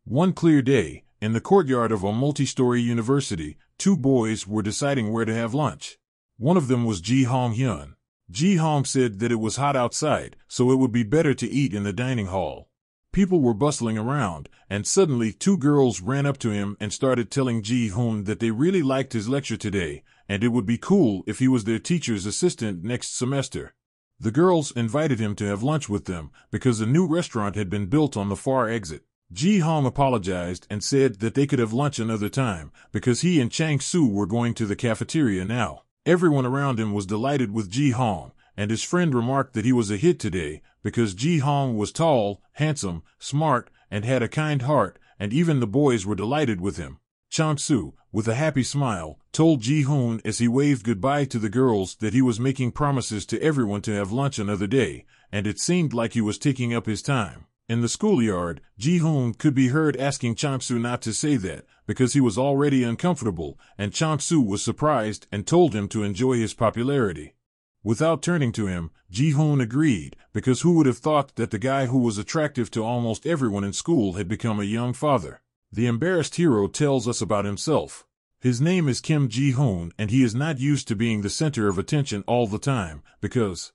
One clear day, in the courtyard of a multi-story university, two boys were deciding where to have lunch. One of them was Ji Hoon. Ji Hoon said that it was hot outside, so it would be better to eat in the dining hall. People were bustling around, and suddenly two girls ran up to him and started telling Ji Hoon that they really liked his lecture today, and it would be cool if he was their teacher's assistant next semester. The girls invited him to have lunch with them because a new restaurant had been built on the far exit. Ji Hoon apologized and said that they could have lunch another time because he and Chang-soo were going to the cafeteria now. Everyone around him was delighted with Ji Hoon, and his friend remarked that he was a hit today because Ji Hoon was tall, handsome, smart, and had a kind heart, and even the boys were delighted with him. Chang-soo, with a happy smile, told Ji Hoon as he waved goodbye to the girls that he was making promises to everyone to have lunch another day, and it seemed like he was taking up his time. In the schoolyard, Ji Hoon could be heard asking Chang-soo not to say that, because he was already uncomfortable, and Chang-soo was surprised and told him to enjoy his popularity. Without turning to him, Ji Hoon agreed, because who would have thought that the guy who was attractive to almost everyone in school had become a young father? The embarrassed hero tells us about himself. His name is Kim Ji Hoon, and he is not used to being the center of attention all the time, because...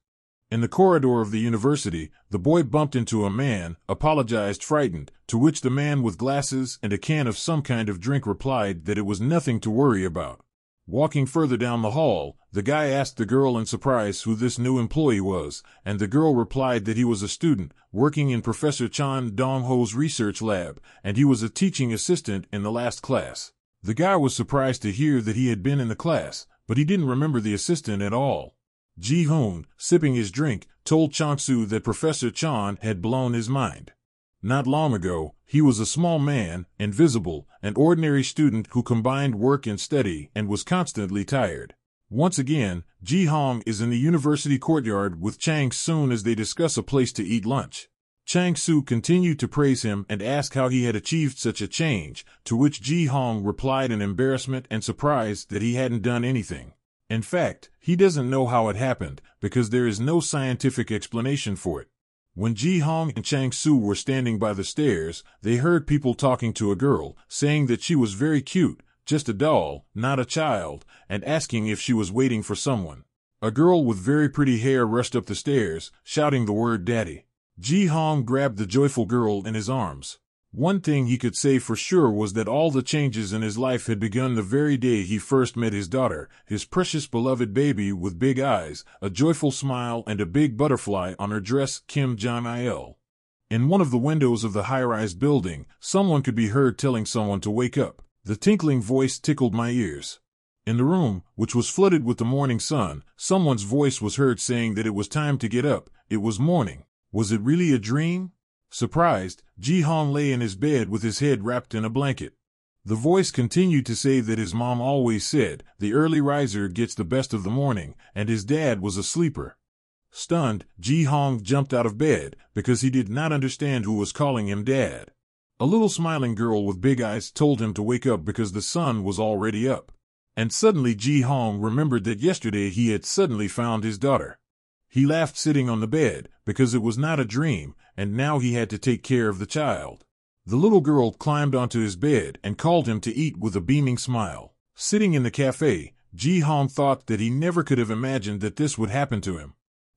In the corridor of the university, the boy bumped into a man, apologized frightened, to which the man with glasses and a can of some kind of drink replied that it was nothing to worry about. Walking further down the hall, the guy asked the girl in surprise who this new employee was, and the girl replied that he was a student, working in Professor Chan Dong-ho's research lab, and he was a teaching assistant in the last class. The guy was surprised to hear that he had been in the class, but he didn't remember the assistant at all. Ji Hoon, sipping his drink, told Chang-soo that Professor Chan had blown his mind. Not long ago, he was a small man, invisible, an ordinary student who combined work and study and was constantly tired. Once again, Ji Hoon is in the university courtyard with Chang-soo as they discuss a place to eat lunch. Chang-soo continued to praise him and ask how he had achieved such a change, to which Ji Hoon replied in embarrassment and surprise that he hadn't done anything. In fact, he doesn't know how it happened, because there is no scientific explanation for it. When Ji Hoon and Chang-soo were standing by the stairs, they heard people talking to a girl, saying that she was very cute, just a doll, not a child, and asking if she was waiting for someone. A girl with very pretty hair rushed up the stairs, shouting the word daddy. Ji Hoon grabbed the joyful girl in his arms. One thing he could say for sure was that all the changes in his life had begun the very day he first met his daughter, his precious beloved baby with big eyes, a joyful smile and a big butterfly on her dress, Kim Jong-il. In one of the windows of the high-rise building, someone could be heard telling someone to wake up. The tinkling voice tickled my ears. In the room, which was flooded with the morning sun, someone's voice was heard saying that it was time to get up. It was morning. Was it really a dream? Surprised, Ji Hoon lay in his bed with his head wrapped in a blanket. The voice continued to say that his mom always said, the early riser gets the best of the morning, and his dad was a sleeper. Stunned, Ji Hoon jumped out of bed, because he did not understand who was calling him dad. A little smiling girl with big eyes told him to wake up because the sun was already up. And suddenly Ji Hoon remembered that yesterday he had suddenly found his daughter. He laughed sitting on the bed, because it was not a dream, and now he had to take care of the child. The little girl climbed onto his bed and called him to eat with a beaming smile. Sitting in the cafe, Ji Hoon thought that he never could have imagined that this would happen to him.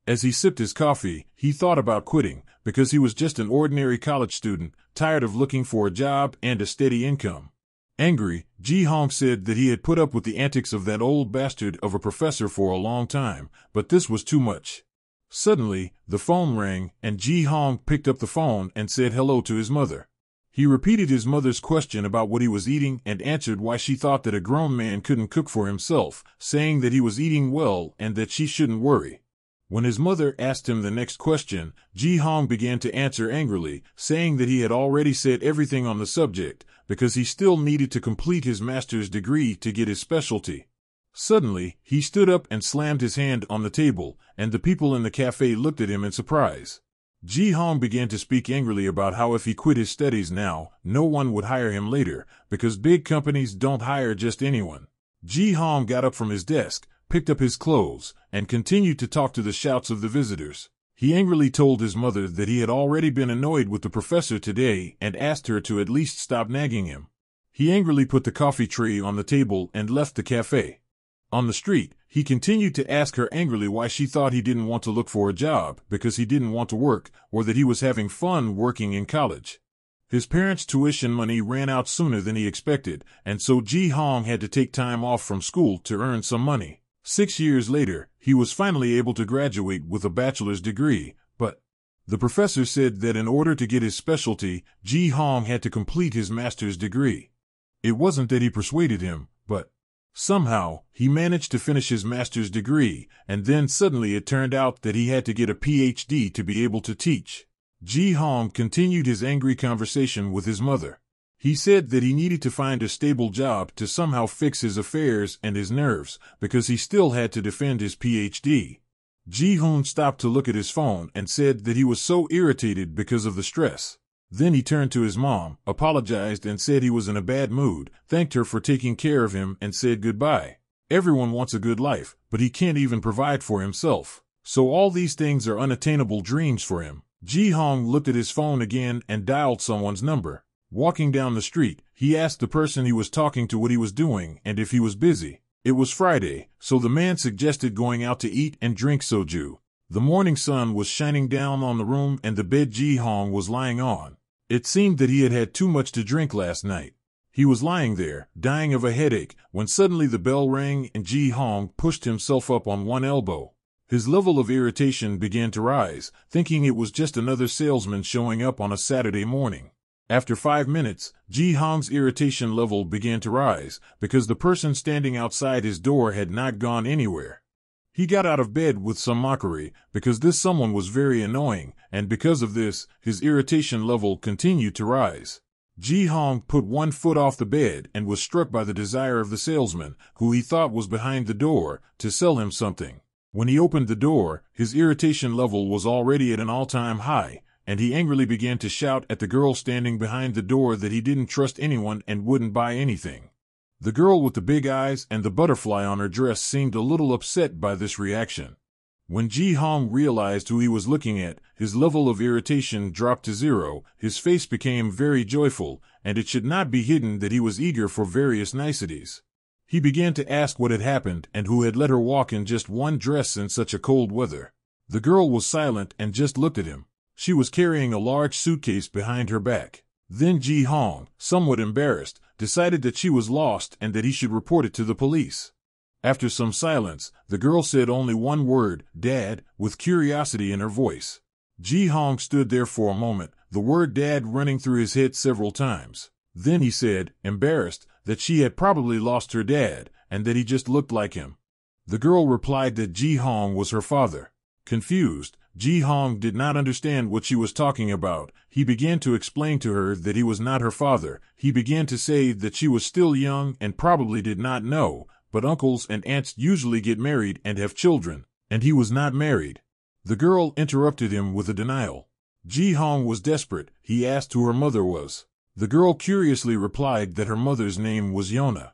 As he sipped his coffee, he thought about quitting, because he was just an ordinary college student, tired of looking for a job and a steady income. Angry, Ji Hoon said that he had put up with the antics of that old bastard of a professor for a long time, but this was too much. Suddenly, the phone rang, and Ji Hoon picked up the phone and said hello to his mother. He repeated his mother's question about what he was eating and answered why she thought that a grown man couldn't cook for himself, saying that he was eating well and that she shouldn't worry. When his mother asked him the next question, Ji Hoon began to answer angrily, saying that he had already said everything on the subject, because he still needed to complete his master's degree to get his specialty. Suddenly, he stood up and slammed his hand on the table, and the people in the cafe looked at him in surprise. Ji Hoon began to speak angrily about how if he quit his studies now, no one would hire him later, because big companies don't hire just anyone. Ji Hoon got up from his desk, picked up his clothes, and continued to talk to the shouts of the visitors. He angrily told his mother that he had already been annoyed with the professor today and asked her to at least stop nagging him. He angrily put the coffee tray on the table and left the cafe. On the street, he continued to ask her angrily why she thought he didn't want to look for a job because he didn't want to work, or that he was having fun working in college. His parents' tuition money ran out sooner than he expected, and so Ji Hoon had to take time off from school to earn some money. 6 years later, he was finally able to graduate with a bachelor's degree, but the professor said that in order to get his specialty, Ji Hoon had to complete his master's degree. It wasn't that he persuaded him, but somehow, he managed to finish his master's degree, and then suddenly it turned out that he had to get a PhD to be able to teach. Ji Hoon continued his angry conversation with his mother. He said that he needed to find a stable job to somehow fix his affairs and his nerves, because he still had to defend his PhD. Ji Hoon stopped to look at his phone and said that he was so irritated because of the stress. Then he turned to his mom, apologized and said he was in a bad mood, thanked her for taking care of him and said goodbye. Everyone wants a good life, but he can't even provide for himself. So all these things are unattainable dreams for him. Ji Hoon looked at his phone again and dialed someone's number. Walking down the street, he asked the person he was talking to what he was doing and if he was busy. It was Friday, so the man suggested going out to eat and drink soju. The morning sun was shining down on the room and the bed Ji Hoon was lying on. It seemed that he had had too much to drink last night. He was lying there, dying of a headache, when suddenly the bell rang and Ji Hoon pushed himself up on one elbow. His level of irritation began to rise, thinking it was just another salesman showing up on a Saturday morning. After 5 minutes, Ji Hoon's irritation level began to rise, because the person standing outside his door had not gone anywhere. He got out of bed with some mockery, because this someone was very annoying, and because of this, his irritation level continued to rise. Ji Hoon put one foot off the bed and was struck by the desire of the salesman, who he thought was behind the door, to sell him something. When he opened the door, his irritation level was already at an all-time high, and he angrily began to shout at the girl standing behind the door that he didn't trust anyone and wouldn't buy anything. The girl with the big eyes and the butterfly on her dress seemed a little upset by this reaction. When Ji Hoon realized who he was looking at, his level of irritation dropped to 0, his face became very joyful, and it should not be hidden that he was eager for various niceties. He began to ask what had happened and who had let her walk in just one dress in such a cold weather. The girl was silent and just looked at him. She was carrying a large suitcase behind her back. Then Ji Hoon, somewhat embarrassed, decided that she was lost and that he should report it to the police. After some silence, the girl said only one word, "Dad," with curiosity in her voice. Ji Hoon stood there for a moment, the word "Dad" running through his head several times. Then he said, embarrassed, that she had probably lost her dad, and that he just looked like him. The girl replied that Ji Hoon was her father. Confused, Ji Hoon did not understand what she was talking about. He began to explain to her that he was not her father. He began to say that she was still young and probably did not know, but uncles and aunts usually get married and have children, and he was not married. The girl interrupted him with a denial. Ji Hoon was desperate. He asked who her mother was. The girl curiously replied that her mother's name was Yona.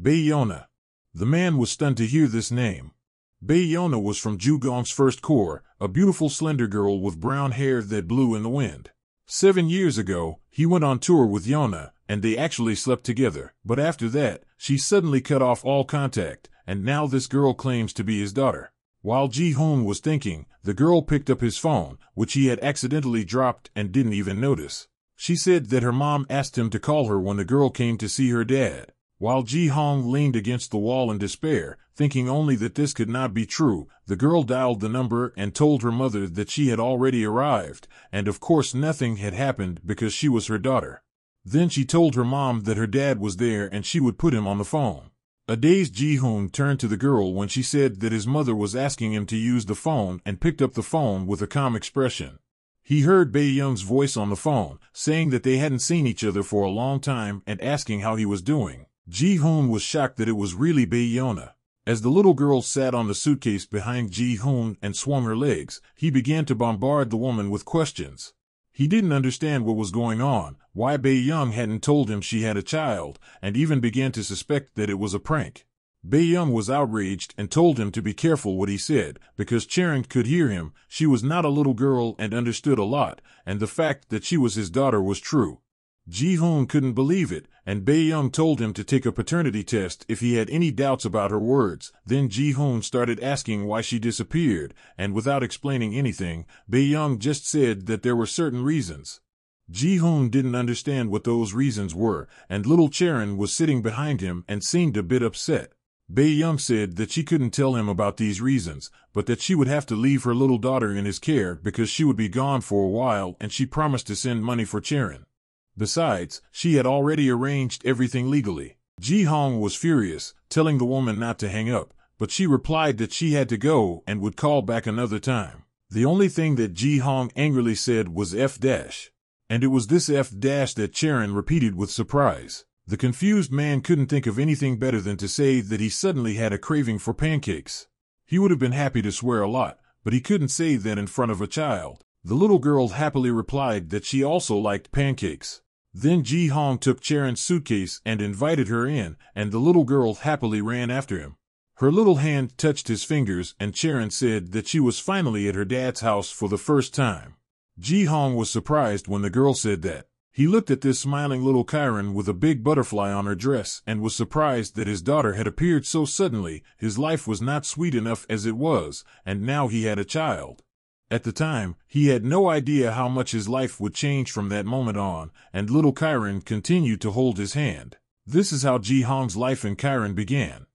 Bayona. The man was stunned to hear this name. Bayona was from Jugong's first corps, a beautiful slender girl with brown hair that blew in the wind. 7 years ago, he went on tour with Yona, and they actually slept together, but after that, she suddenly cut off all contact, and now this girl claims to be his daughter. While Ji Hoon was thinking, the girl picked up his phone, which he had accidentally dropped and didn't even notice. She said that her mom asked him to call her when the girl came to see her dad. While Ji Hoon leaned against the wall in despair, thinking only that this could not be true, the girl dialed the number and told her mother that she had already arrived, and of course nothing had happened because she was her daughter. Then she told her mom that her dad was there and she would put him on the phone. A dazed Ji Hoon turned to the girl when she said that his mother was asking him to use the phone and picked up the phone with a calm expression. He heard Bae Young's voice on the phone, saying that they hadn't seen each other for a long time and asking how he was doing. Ji Hoon was shocked that it was really Bayona. As the little girl sat on the suitcase behind Ji Hoon and swung her legs, he began to bombard the woman with questions. He didn't understand what was going on, why Bae Young hadn't told him she had a child, and even began to suspect that it was a prank. Bae-young was outraged and told him to be careful what he said, because Cherin could hear him. She was not a little girl and understood a lot, and the fact that she was his daughter was true. Ji Hoon couldn't believe it, and Bae-young told him to take a paternity test if he had any doubts about her words. Then Ji Hoon started asking why she disappeared, and without explaining anything, Bae-young just said that there were certain reasons. Ji Hoon didn't understand what those reasons were, and little Cherin was sitting behind him and seemed a bit upset. Bae-young said that she couldn't tell him about these reasons, but that she would have to leave her little daughter in his care because she would be gone for a while, and she promised to send money for Cherin. Besides, she had already arranged everything legally. Ji Hoon was furious, telling the woman not to hang up, but she replied that she had to go and would call back another time. The only thing that Ji Hoon angrily said was F-. And it was this F- that Cherin repeated with surprise. The confused man couldn't think of anything better than to say that he suddenly had a craving for pancakes. He would have been happy to swear a lot, but he couldn't say that in front of a child. The little girl happily replied that she also liked pancakes. Then Ji Hoon took Cherin's suitcase and invited her in, and the little girl happily ran after him. Her little hand touched his fingers, and Cherin said that she was finally at her dad's house for the first time. Ji Hoon was surprised when the girl said that. He looked at this smiling little Cherin with a big butterfly on her dress and was surprised that his daughter had appeared so suddenly. His life was not sweet enough as it was, and now he had a child. At the time, he had no idea how much his life would change from that moment on, and little Cherin continued to hold his hand. This is how Ji Hoon's life in Cherin began.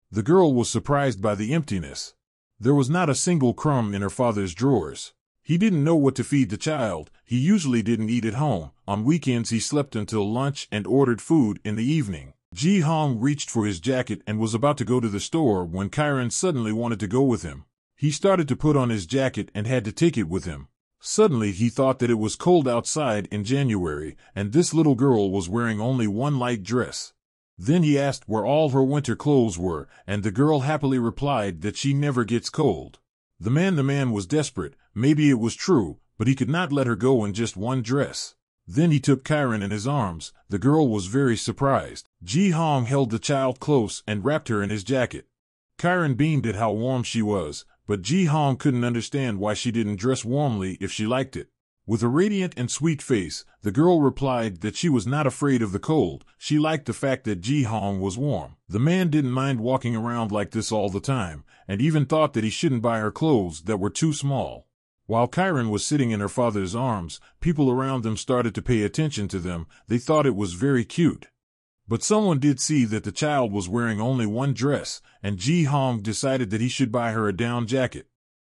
The girl was surprised by the emptiness. There was not a single crumb in her father's drawers. He didn't know what to feed the child. He usually didn't eat at home. On weekends he slept until lunch and ordered food in the evening. Ji Hoon reached for his jacket and was about to go to the store when Cherin suddenly wanted to go with him. He started to put on his jacket and had to take it with him. Suddenly he thought that it was cold outside in January, and this little girl was wearing only one light dress. Then he asked where all her winter clothes were, and the girl happily replied that she never gets cold. The man was desperate. Maybe it was true, but he could not let her go in just one dress. Then he took Cherin in his arms. The girl was very surprised. Ji Hoon held the child close and wrapped her in his jacket. Cherin beamed at how warm she was, but Ji Hoon couldn't understand why she didn't dress warmly if she liked it. With a radiant and sweet face, the girl replied that she was not afraid of the cold. She liked the fact that Ji Hoon was warm. The man didn't mind walking around like this all the time, and even thought that he shouldn't buy her clothes that were too small. While Cherin was sitting in her father's arms, people around them started to pay attention to them. They thought it was very cute. But someone did see that the child was wearing only one dress, and Ji Hoon decided that he should buy her a down jacket.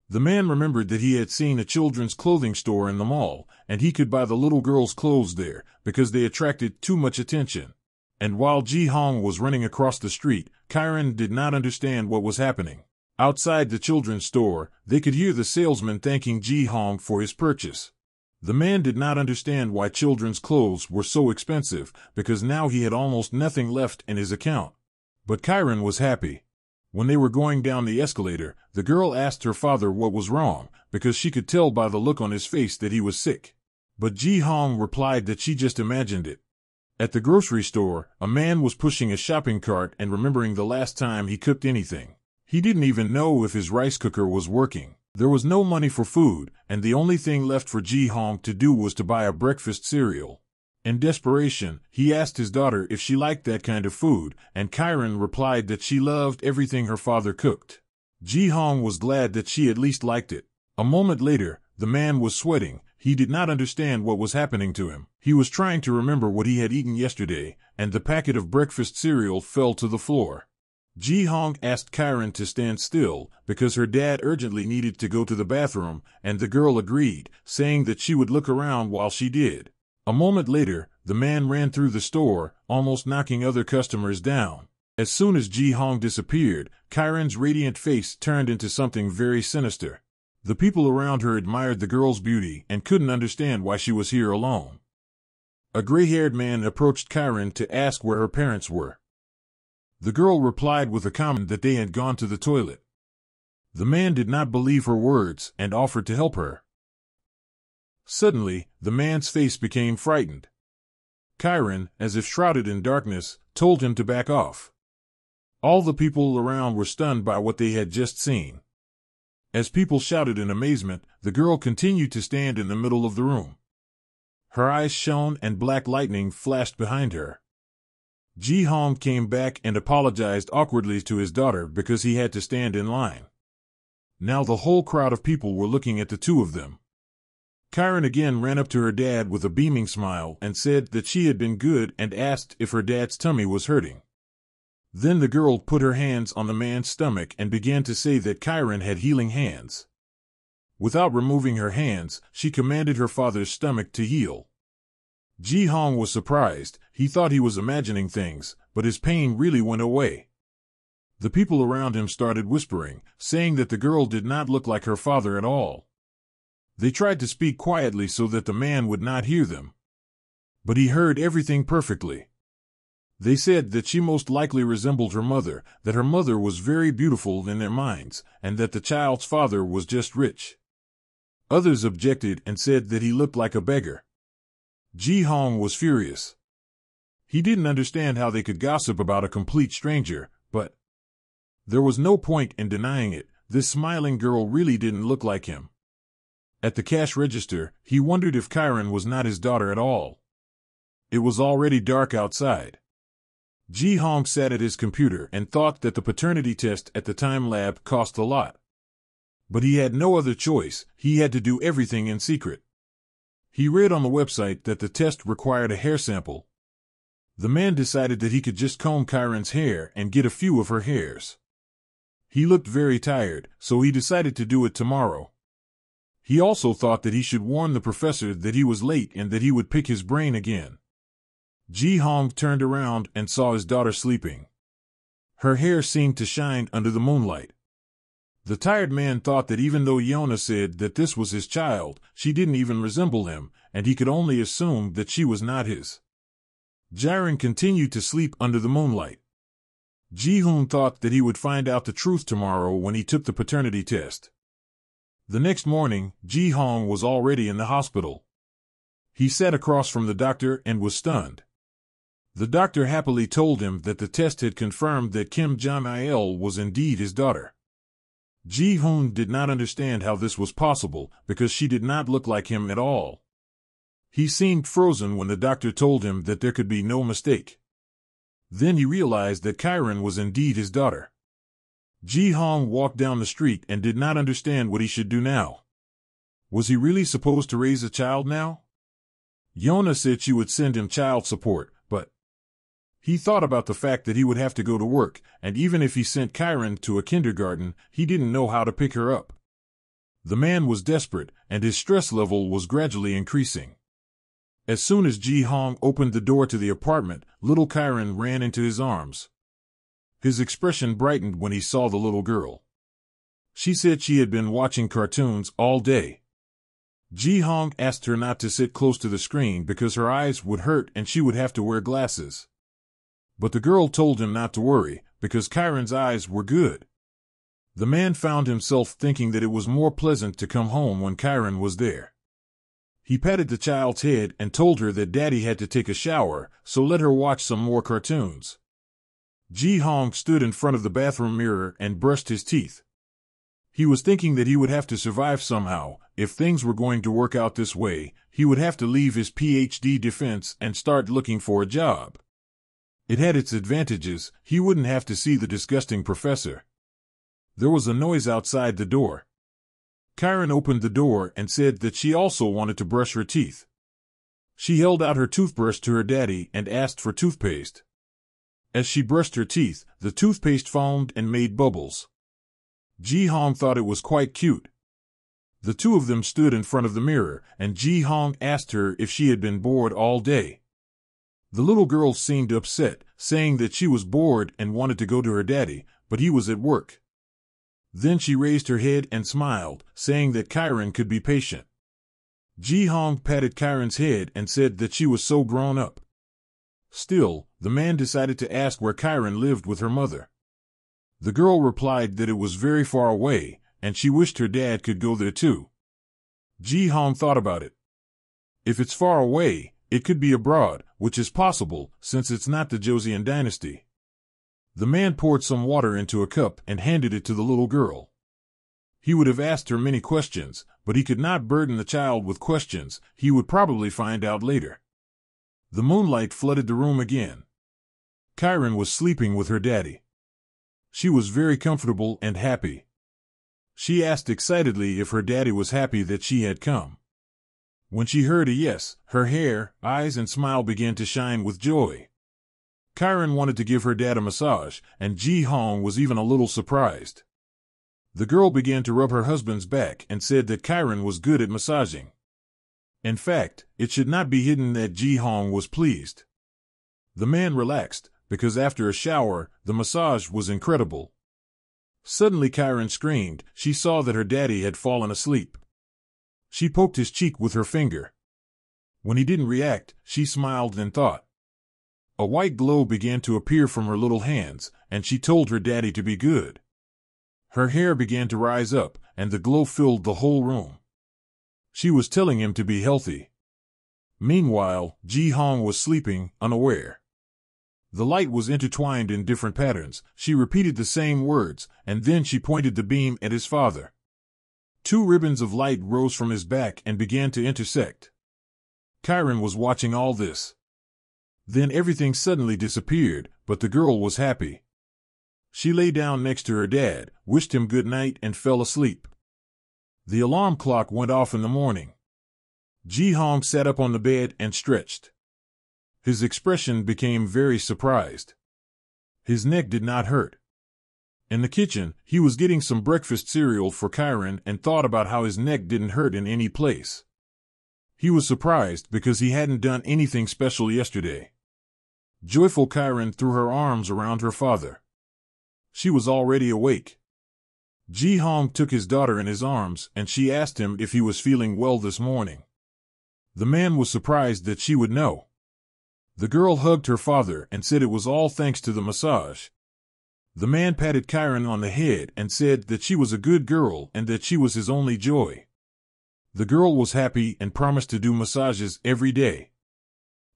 The man remembered that he had seen a children's clothing store in the mall, and he could buy the little girl's clothes there, because they attracted too much attention. And while Ji Hoon was running across the street, Cherin did not understand what was happening. Outside the children's store, they could hear the salesman thanking Ji Hoon for his purchase. The man did not understand why children's clothes were so expensive, because now he had almost nothing left in his account. But Cherin was happy. When they were going down the escalator, the girl asked her father what was wrong, because she could tell by the look on his face that he was sick. But Ji Hoon replied that she just imagined it. At the grocery store, a man was pushing a shopping cart and remembering the last time he cooked anything. He didn't even know if his rice cooker was working. There was no money for food, and the only thing left for Ji Hoon to do was to buy a breakfast cereal. In desperation, he asked his daughter if she liked that kind of food, and Cherin replied that she loved everything her father cooked. Ji Hoon was glad that she at least liked it. A moment later, the man was sweating. He did not understand what was happening to him. He was trying to remember what he had eaten yesterday, and the packet of breakfast cereal fell to the floor. Ji Hoon asked Cherin to stand still, because her dad urgently needed to go to the bathroom, and the girl agreed, saying that she would look around while she did. A moment later, the man ran through the store, almost knocking other customers down. As soon as Ji Hoon disappeared, Cherin's radiant face turned into something very sinister. The people around her admired the girl's beauty and couldn't understand why she was here alone. A gray-haired man approached Cherin to ask where her parents were. The girl replied with a comment that they had gone to the toilet. The man did not believe her words and offered to help her. Suddenly, the man's face became frightened. Cherin, as if shrouded in darkness, told him to back off. All the people around were stunned by what they had just seen. As people shouted in amazement, the girl continued to stand in the middle of the room. Her eyes shone and black lightning flashed behind her. Ji Hoon came back and apologized awkwardly to his daughter because he had to stand in line. Now the whole crowd of people were looking at the two of them. Cherin again ran up to her dad with a beaming smile and said that she had been good and asked if her dad's tummy was hurting. Then the girl put her hands on the man's stomach and began to say that Cherin had healing hands. Without removing her hands, she commanded her father's stomach to heal. Ji Hoon was surprised. He thought he was imagining things, but his pain really went away. The people around him started whispering, saying that the girl did not look like her father at all. They tried to speak quietly so that the man would not hear them. But he heard everything perfectly. They said that she most likely resembled her mother, that her mother was very beautiful in their minds, and that the child's father was just rich. Others objected and said that he looked like a beggar. Ji Hoon was furious. He didn't understand how they could gossip about a complete stranger, but there was no point in denying it. This smiling girl really didn't look like him. At the cash register, he wondered if Cherin was not his daughter at all. It was already dark outside. Ji Hoon sat at his computer and thought that the paternity test at the time lab cost a lot. But he had no other choice. He had to do everything in secret. He read on the website that the test required a hair sample. The man decided that he could just comb Cherin's hair and get a few of her hairs. He looked very tired, so he decided to do it tomorrow. He also thought that he should warn the professor that he was late and that he would pick his brain again. Ji Hoon turned around and saw his daughter sleeping. Her hair seemed to shine under the moonlight. The tired man thought that even though Yona said that this was his child, she didn't even resemble him, and he could only assume that she was not his. Cherin continued to sleep under the moonlight. Ji Hoon thought that he would find out the truth tomorrow when he took the paternity test. The next morning, Ji Hoon was already in the hospital. He sat across from the doctor and was stunned. The doctor happily told him that the test had confirmed that Kim Jong-il was indeed his daughter. Ji Hoon did not understand how this was possible because she did not look like him at all. He seemed frozen when the doctor told him that there could be no mistake. Then he realized that Cherin was indeed his daughter. Ji Hoon walked down the street and did not understand what he should do now. Was he really supposed to raise a child now? Yona said she would send him child support, but he thought about the fact that he would have to go to work, and even if he sent Cherin to a kindergarten, he didn't know how to pick her up. The man was desperate, and his stress level was gradually increasing. As soon as Ji Hoon opened the door to the apartment, little Cherin ran into his arms. His expression brightened when he saw the little girl. She said she had been watching cartoons all day. Ji Hoon asked her not to sit close to the screen because her eyes would hurt and she would have to wear glasses. But the girl told him not to worry, because Cherin's eyes were good. The man found himself thinking that it was more pleasant to come home when Cherin was there. He patted the child's head and told her that Daddy had to take a shower, so let her watch some more cartoons. Ji Hoon stood in front of the bathroom mirror and brushed his teeth. He was thinking that he would have to survive somehow. If things were going to work out this way, he would have to leave his PhD defense and start looking for a job. It had its advantages. He wouldn't have to see the disgusting professor. There was a noise outside the door. Cherin opened the door and said that she also wanted to brush her teeth. She held out her toothbrush to her daddy and asked for toothpaste. As she brushed her teeth, the toothpaste foamed and made bubbles. Ji Hoon thought it was quite cute. The two of them stood in front of the mirror, and Ji Hoon asked her if she had been bored all day. The little girl seemed upset, saying that she was bored and wanted to go to her daddy, but he was at work. Then she raised her head and smiled, saying that Cherin could be patient. Ji Hoon patted Cherin's head and said that she was so grown up. Still, the man decided to ask where Cherin lived with her mother. The girl replied that it was very far away, and she wished her dad could go there too. Ji Hoon thought about it. If it's far away, it could be abroad, which is possible, since it's not the Joseon dynasty. The man poured some water into a cup and handed it to the little girl. He would have asked her many questions, but he could not burden the child with questions. He would probably find out later. The moonlight flooded the room again. Cherin was sleeping with her daddy. She was very comfortable and happy. She asked excitedly if her daddy was happy that she had come. When she heard a yes, her hair, eyes and smile began to shine with joy. Cherin wanted to give her dad a massage, and Ji Hoon was even a little surprised. The girl began to rub her husband's back and said that Cherin was good at massaging. In fact, it should not be hidden that Ji Hoon was pleased. The man relaxed, because after a shower, the massage was incredible. Suddenly Cherin screamed. She saw that her daddy had fallen asleep. She poked his cheek with her finger. When he didn't react, she smiled and thought. A white glow began to appear from her little hands, and she told her daddy to be good. Her hair began to rise up, and the glow filled the whole room. She was telling him to be healthy. Meanwhile, Ji Hoon was sleeping, unaware. The light was intertwined in different patterns. She repeated the same words, and then she pointed the beam at his father. 2 ribbons of light rose from his back and began to intersect. Cherin was watching all this. Then everything suddenly disappeared, but the girl was happy. She lay down next to her dad, wished him good night, and fell asleep. The alarm clock went off in the morning. Ji Hoon sat up on the bed and stretched. His expression became very surprised. His neck did not hurt. In the kitchen, he was getting some breakfast cereal for Cherin and thought about how his neck didn't hurt in any place. He was surprised because he hadn't done anything special yesterday. Joyful Cherin threw her arms around her father. She was already awake. Ji Hoon took his daughter in his arms, and she asked him if he was feeling well this morning. The man was surprised that she would know. The girl hugged her father and said it was all thanks to the massage. The man patted Cherin on the head and said that she was a good girl and that she was his only joy. The girl was happy and promised to do massages every day.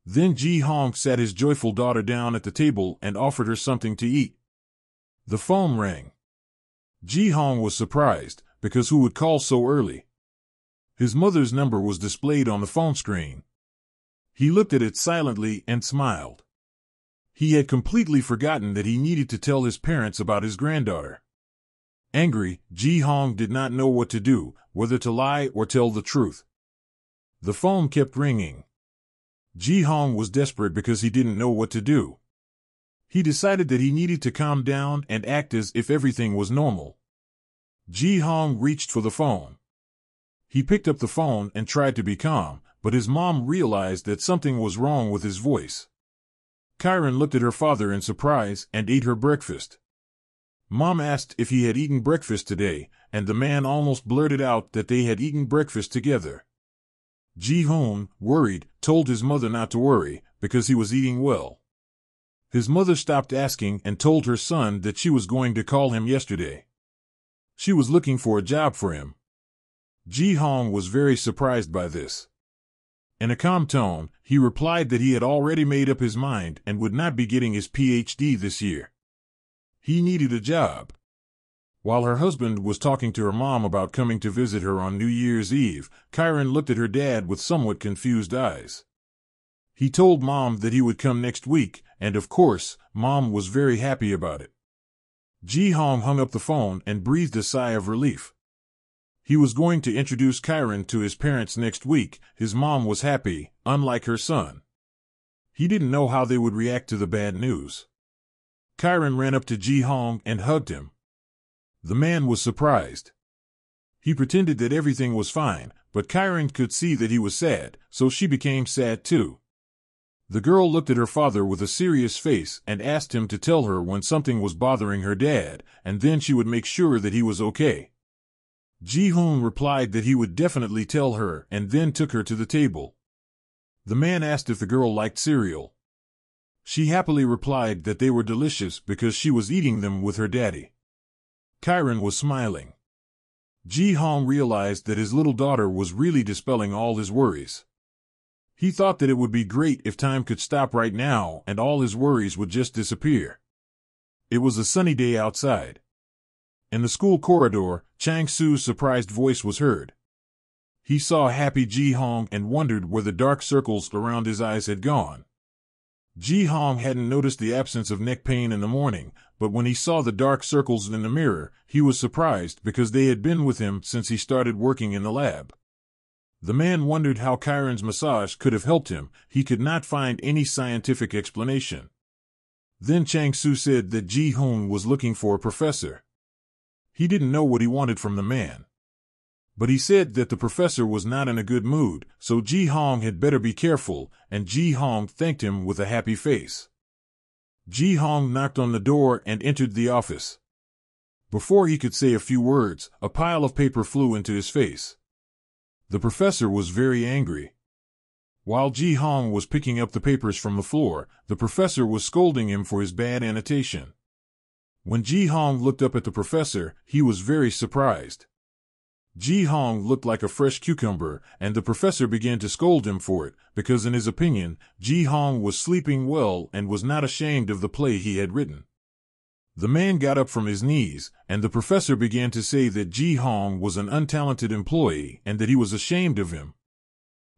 Then Ji Hoon sat his joyful daughter down at the table and offered her something to eat. The phone rang. Ji Hoon was surprised, because who would call so early? His mother's number was displayed on the phone screen. He looked at it silently and smiled. He had completely forgotten that he needed to tell his parents about his granddaughter. Angry, Ji Hoon did not know what to do, whether to lie or tell the truth. The phone kept ringing. Ji Hoon was desperate because he didn't know what to do. He decided that he needed to calm down and act as if everything was normal. Ji Hoon reached for the phone. He picked up the phone and tried to be calm, but his mom realized that something was wrong with his voice. Cherin looked at her father in surprise and ate her breakfast. Mom asked if he had eaten breakfast today, and the man almost blurted out that they had eaten breakfast together. Ji Hoon, worried, told his mother not to worry, because he was eating well. His mother stopped asking and told her son that she was going to call him yesterday. She was looking for a job for him. Ji Hoon was very surprised by this. In a calm tone, he replied that he had already made up his mind and would not be getting his PhD this year. He needed a job. While her husband was talking to her mom about coming to visit her on New Year's Eve, Cherin looked at her dad with somewhat confused eyes. He told Mom that he would come next week, and of course, Mom was very happy about it. Ji Hoon hung up the phone and breathed a sigh of relief. He was going to introduce Cherin to his parents next week. His mom was happy, unlike her son. He didn't know how they would react to the bad news. Cherin ran up to Ji Hoon and hugged him. The man was surprised. He pretended that everything was fine, but Cherin could see that he was sad, so she became sad too. The girl looked at her father with a serious face and asked him to tell her when something was bothering her dad, and then she would make sure that he was okay. Ji Hoon replied that he would definitely tell her and then took her to the table. The man asked if the girl liked cereal. She happily replied that they were delicious because she was eating them with her daddy. Cherin was smiling. Ji Hoon realized that his little daughter was really dispelling all his worries. He thought that it would be great if time could stop right now and all his worries would just disappear. It was a sunny day outside. In the school corridor, Chang Su's surprised voice was heard. He saw happy Ji Hoon and wondered where the dark circles around his eyes had gone. Ji Hoon hadn't noticed the absence of neck pain in the morning, but when he saw the dark circles in the mirror, he was surprised because they had been with him since he started working in the lab. The man wondered how Cherin's massage could have helped him. He could not find any scientific explanation. Then Chang Su said that Ji Hoon was looking for a professor. He didn't know what he wanted from the man. But he said that the professor was not in a good mood, so Ji Hoon had better be careful, and Ji Hoon thanked him with a happy face. Ji Hoon knocked on the door and entered the office. Before he could say a few words, a pile of paper flew into his face. The professor was very angry. While Ji Hoon was picking up the papers from the floor, the professor was scolding him for his bad annotation. When Ji Hoon looked up at the professor, he was very surprised. Ji Hoon looked like a fresh cucumber, and the professor began to scold him for it, because in his opinion, Ji Hoon was sleeping well and was not ashamed of the play he had written. The man got up from his knees, and the professor began to say that Ji Hoon was an untalented employee and that he was ashamed of him.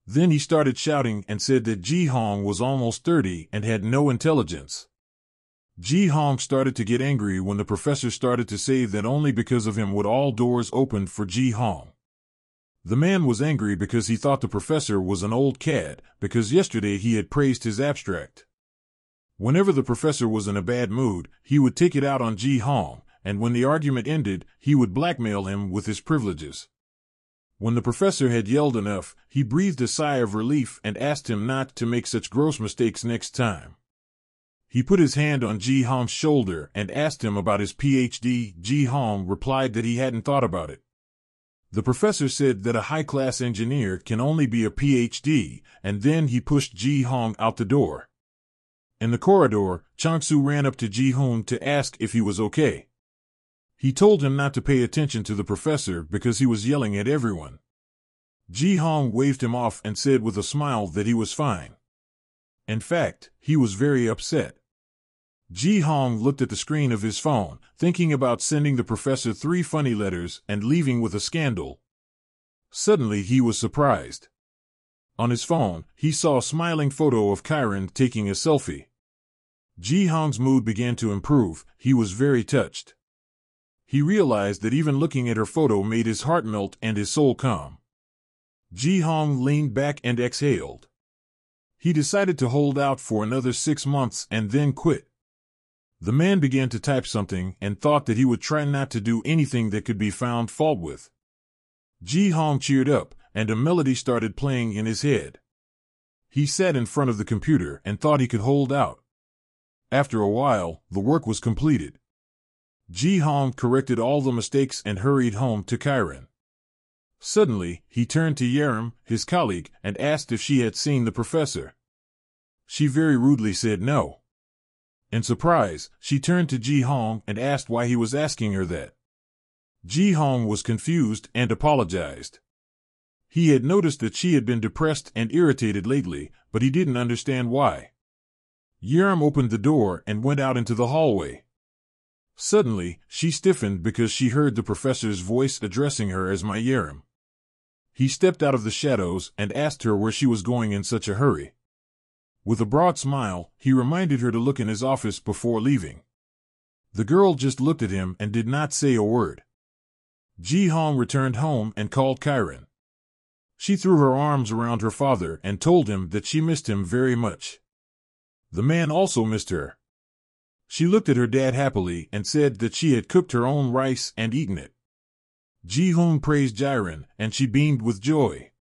Then he started shouting and said that Ji Hoon was almost 30 and had no intelligence. Ji Hoon started to get angry when the professor started to say that only because of him would all doors open for Ji Hoon. The man was angry because he thought the professor was an old cad, because yesterday he had praised his abstract. Whenever the professor was in a bad mood, he would take it out on Ji Hoon, and when the argument ended, he would blackmail him with his privileges. When the professor had yelled enough, he breathed a sigh of relief and asked him not to make such gross mistakes next time. He put his hand on Ji Hoon's shoulder and asked him about his PhD. Ji Hoon replied that he hadn't thought about it. The professor said that a high-class engineer can only be a PhD, and then he pushed Ji Hoon out the door. In the corridor, Chang Su ran up to Ji Hoon to ask if he was okay. He told him not to pay attention to the professor because he was yelling at everyone. Ji Hoon waved him off and said with a smile that he was fine. In fact, he was very upset. Ji Hoon looked at the screen of his phone, thinking about sending the professor 3 funny letters and leaving with a scandal. Suddenly he was surprised. On his phone, he saw a smiling photo of Cherin taking a selfie. Ji Hoon's mood began to improve. He was very touched. He realized that even looking at her photo made his heart melt and his soul calm. Ji Hoon leaned back and exhaled. He decided to hold out for another 6 months and then quit. The man began to type something and thought that he would try not to do anything that could be found fault with. Ji Hoon cheered up, and a melody started playing in his head. He sat in front of the computer and thought he could hold out. After a while, the work was completed. Ji Hoon corrected all the mistakes and hurried home to Cherin. Suddenly, he turned to Cherin, his colleague, and asked if she had seen the professor. She very rudely said no. In surprise, she turned to Ji Hoon and asked why he was asking her that. Ji Hoon was confused and apologized. He had noticed that she had been depressed and irritated lately, but he didn't understand why. Cherin opened the door and went out into the hallway. Suddenly, she stiffened because she heard the professor's voice addressing her as my Cherin. He stepped out of the shadows and asked her where she was going in such a hurry. With a broad smile, he reminded her to look in his office before leaving. The girl just looked at him and did not say a word. Ji Hoon returned home and called Cherin. She threw her arms around her father and told him that she missed him very much. The man also missed her. She looked at her dad happily and said that she had cooked her own rice and eaten it. Ji Hoon praised Cherin, and she beamed with joy.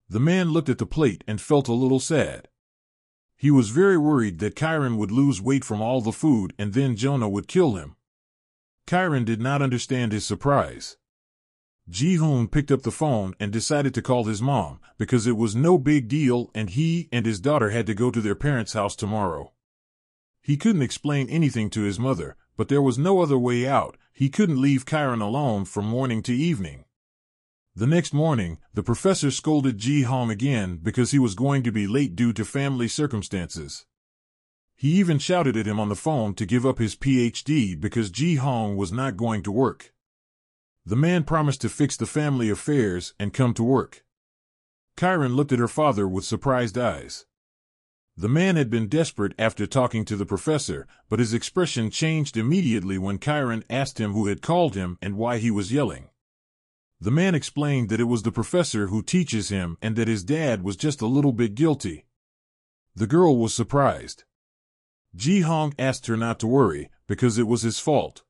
The man looked at the plate and felt a little sad. He was very worried that Cherin would lose weight from all the food and then Jonah would kill him. Cherin did not understand his surprise. Ji Hoon picked up the phone and decided to call his mom, because it was no big deal and he and his daughter had to go to their parents' house tomorrow. He couldn't explain anything to his mother, but there was no other way out. He couldn't leave Cherin alone from morning to evening. The next morning, the professor scolded Ji Hoon again because he was going to be late due to family circumstances. He even shouted at him on the phone to give up his PhD because Ji Hoon was not going to work. The man promised to fix the family affairs and come to work. Cherin looked at her father with surprised eyes. The man had been desperate after talking to the professor, but his expression changed immediately when Cherin asked him who had called him and why he was yelling. The man explained that it was the professor who teaches him and that his dad was just a little bit guilty. The girl was surprised. Ji Hoon asked her not to worry, because it was his fault.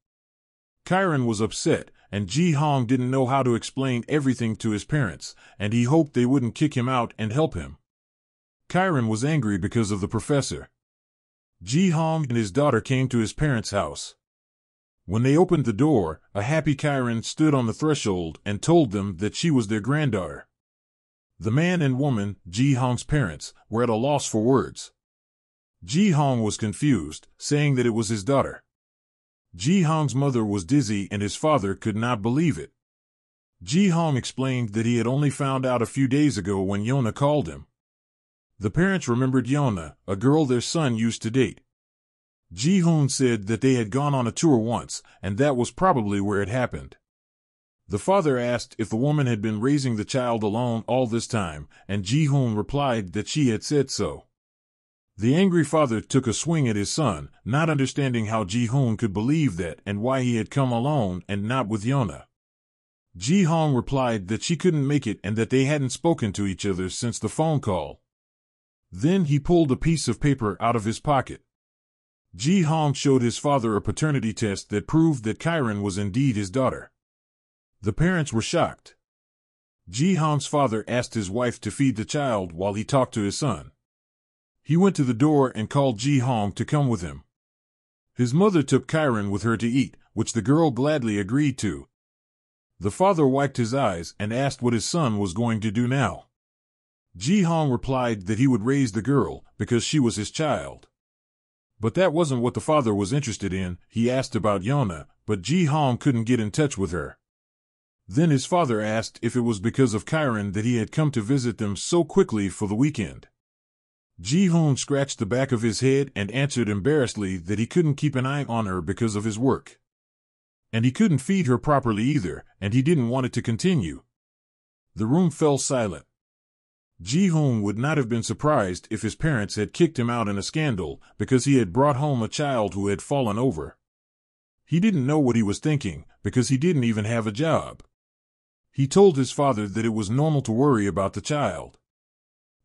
Cherin was upset, and Ji Hoon didn't know how to explain everything to his parents, and he hoped they wouldn't kick him out and help him. Cherin was angry because of the professor. Ji Hoon and his daughter came to his parents' house. When they opened the door, a happy Cherin stood on the threshold and told them that she was their granddaughter. The man and woman, Ji Hoon's parents, were at a loss for words. Ji Hoon was confused, saying that it was his daughter. Ji Hoon's mother was dizzy and his father could not believe it. Ji Hoon explained that he had only found out a few days ago when Yona called him. The parents remembered Yona, a girl their son used to date. Ji Hoon said that they had gone on a tour once, and that was probably where it happened. The father asked if the woman had been raising the child alone all this time, and Ji Hoon replied that she had said so. The angry father took a swing at his son, not understanding how Ji Hoon could believe that and why he had come alone and not with Yona. Ji Hoon replied that she couldn't make it and that they hadn't spoken to each other since the phone call. Then he pulled a piece of paper out of his pocket. Ji Hoon showed his father a paternity test that proved that Cherin was indeed his daughter. The parents were shocked. Ji Hoon's father asked his wife to feed the child while he talked to his son. He went to the door and called Ji Hoon to come with him. His mother took Cherin with her to eat, which the girl gladly agreed to. The father wiped his eyes and asked what his son was going to do now. Ji Hoon replied that he would raise the girl because she was his child. But that wasn't what the father was interested in. He asked about Yona, but Ji Hoon couldn't get in touch with her. Then his father asked if it was because of Cherin that he had come to visit them so quickly for the weekend. Ji Hoon scratched the back of his head and answered embarrassedly that he couldn't keep an eye on her because of his work. And he couldn't feed her properly either, and he didn't want it to continue. The room fell silent. Ji Hoon would not have been surprised if his parents had kicked him out in a scandal because he had brought home a child who had fallen over. He didn't know what he was thinking because he didn't even have a job. He told his father that it was normal to worry about the child.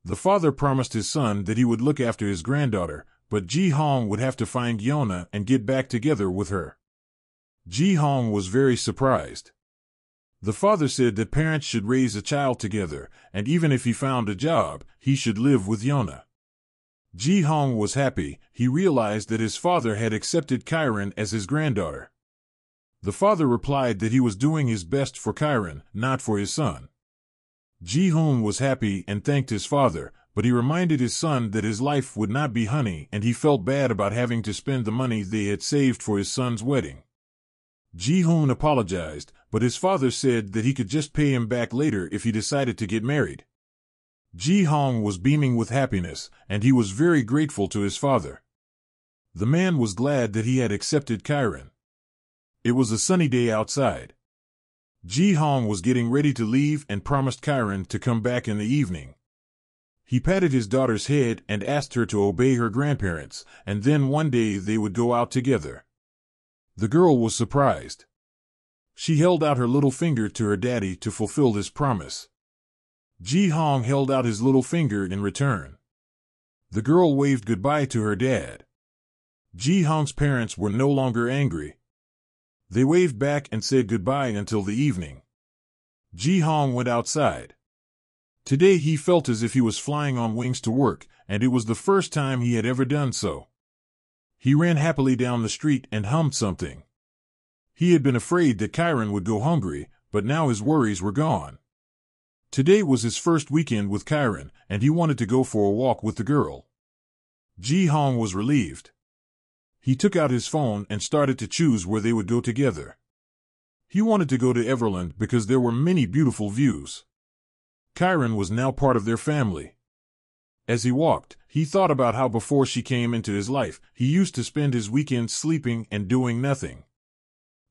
The father promised his son that he would look after his granddaughter, but Ji Hoon would have to find Yona and get back together with her. Ji Hoon was very surprised. The father said that parents should raise a child together, and even if he found a job, he should live with Yona. Ji Hoon was happy. He realized that his father had accepted Cherin as his granddaughter. The father replied that he was doing his best for Cherin, not for his son. Ji Hoon was happy and thanked his father, but he reminded his son that his life would not be honey and he felt bad about having to spend the money they had saved for his son's wedding. Ji Hoon apologized, but his father said that he could just pay him back later if he decided to get married. Ji Hoon was beaming with happiness, and he was very grateful to his father. The man was glad that he had accepted Cherin. It was a sunny day outside. Ji Hoon was getting ready to leave and promised Cherin to come back in the evening. He patted his daughter's head and asked her to obey her grandparents, and then one day they would go out together. The girl was surprised. She held out her little finger to her daddy to fulfill this promise. Ji Hoon held out his little finger in return. The girl waved goodbye to her dad. Ji Hoon's parents were no longer angry. They waved back and said goodbye until the evening. Ji Hoon went outside. Today he felt as if he was flying on wings to work, and it was the first time he had ever done so. He ran happily down the street and hummed something. He had been afraid that Cherin would go hungry, but now his worries were gone. Today was his first weekend with Cherin, and he wanted to go for a walk with the girl. Ji Hoon was relieved. He took out his phone and started to choose where they would go together. He wanted to go to Everland because there were many beautiful views. Cherin was now part of their family. As he walked, he thought about how before she came into his life, he used to spend his weekends sleeping and doing nothing.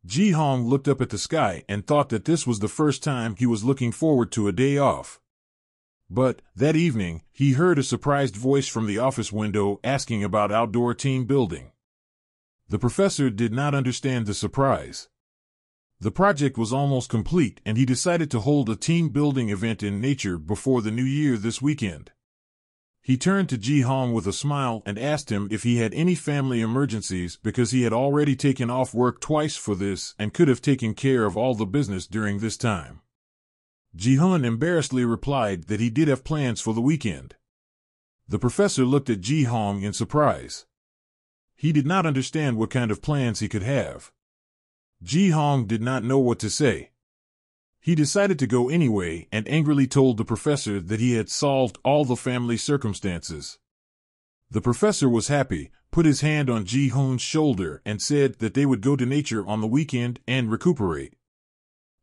Ji Hoon looked up at the sky and thought that this was the first time he was looking forward to a day off. But, that evening, he heard a surprised voice from the office window asking about outdoor team building. The professor did not understand the surprise. The project was almost complete and he decided to hold a team building event in nature before the new year this weekend. He turned to Ji Hoon with a smile and asked him if he had any family emergencies because he had already taken off work twice for this and could have taken care of all the business during this time. Ji Hoon embarrassedly replied that he did have plans for the weekend. The professor looked at Ji Hoon in surprise. He did not understand what kind of plans he could have. Ji Hoon did not know what to say. He decided to go anyway and angrily told the professor that he had solved all the family circumstances. The professor was happy, put his hand on Ji Hoon's shoulder and said that they would go to nature on the weekend and recuperate.